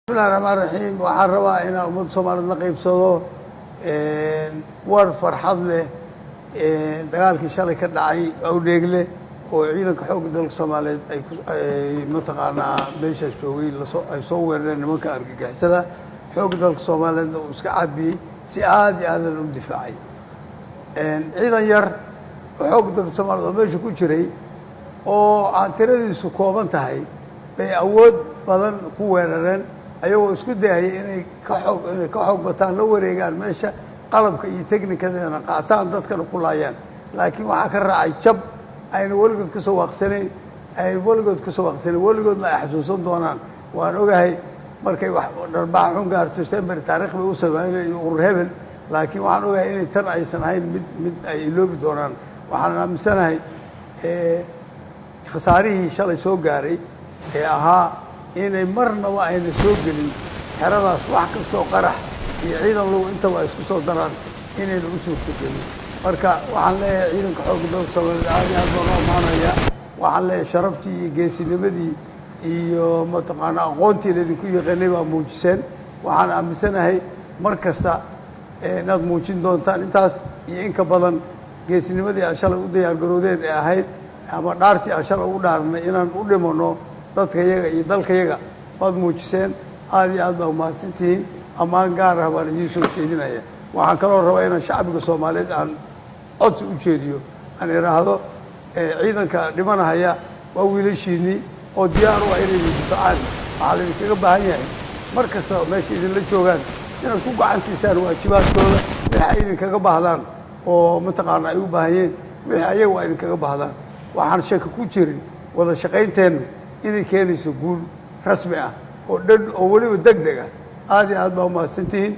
بسم الله الرحمن الرحيم waxaan rabaa inaan ummad Soomaaliyeed la qaybsado war farxad leh dagaalkii shalay ka dhacay awdheegle oo ciidanka xoogga dalka Soomaaliyeed ay mataqaanaa meesha joogay ay soo weerareen nimanka argagixisada xoogga dalka Soomaaliyeed oo iska caabiyay si aad iyo aad u difaacay ciidan yar xoogga dalka Soomaaliyeed oo meesha ku jiray oo aan tiradiisu kooban tahay bay awood badan ku weerareen ayagoo isku dayay inay ka xoog bataan la wareegaan meesha qalabka iyo teknikadeena qaataan dadkana ku laayaan laakiin waxa ka raacay jab ayna waligood ka soo waqsanay waligoodna ay xasuusan doonaan waan ogahay markay wax dharbaax xun gaarto September taariikh bay u sameeyeen urur hebel laakiin waxaan ogahay inay tan aysan ahayn mid ay iloobi doonaan waxaan aaminsanahay khasaarihii shalay soo gaaray ee ahaa inay marnaba ayna soo gelin xeradaas wax kasta oo qarax iyo ciidan lagu intaba isku soo daraan inayna u suurtagelin marka waxaan leeyahay ciidanka xoogga dalka Soomaaliyeed aad iyo aad baan u amaanaya waxaan leeyahay sharaftii iyo geesinimadii iyo mataqaanaa aqoontii idinku yaqaanay baa muujiseen waxaan aaminsanahay mar kasta inaad muujin doontaan intaas iyo in ka badan geesinimadii aan shalay u diyaar garoodeen ee ahayd ama dhaartii aan shalay ugu dhaarnay inaan u dhimano dadkayaga iyo dalkayaga waad muujiseen aad iyo aad baa umahadsantihiin ammaan gaar ah baan idiin soo jeedinaya waxaan kaloo rabaa inaan shacbiga Soomaaliyeed aan codsi u jeediyo aan iraahdo ciidanka dhimanaya waa wiilashiinii oo diyaar u ah inay difaacaan waxaa idinkaga baahan yahay mar kasta meesha idinla joogaan inaad ku gacan siisaan waajibaadkooda wixii ay idinkaga baahdaan oo mataqaana ay u baahayeen wixii ayagu ay idinkaga baahdaan waxaan shaki ku jirin wada shaqaynteenu inay keenayso guul rasmi ah oo waliba degdeg ah aad iyo aad baa umahadsantihiin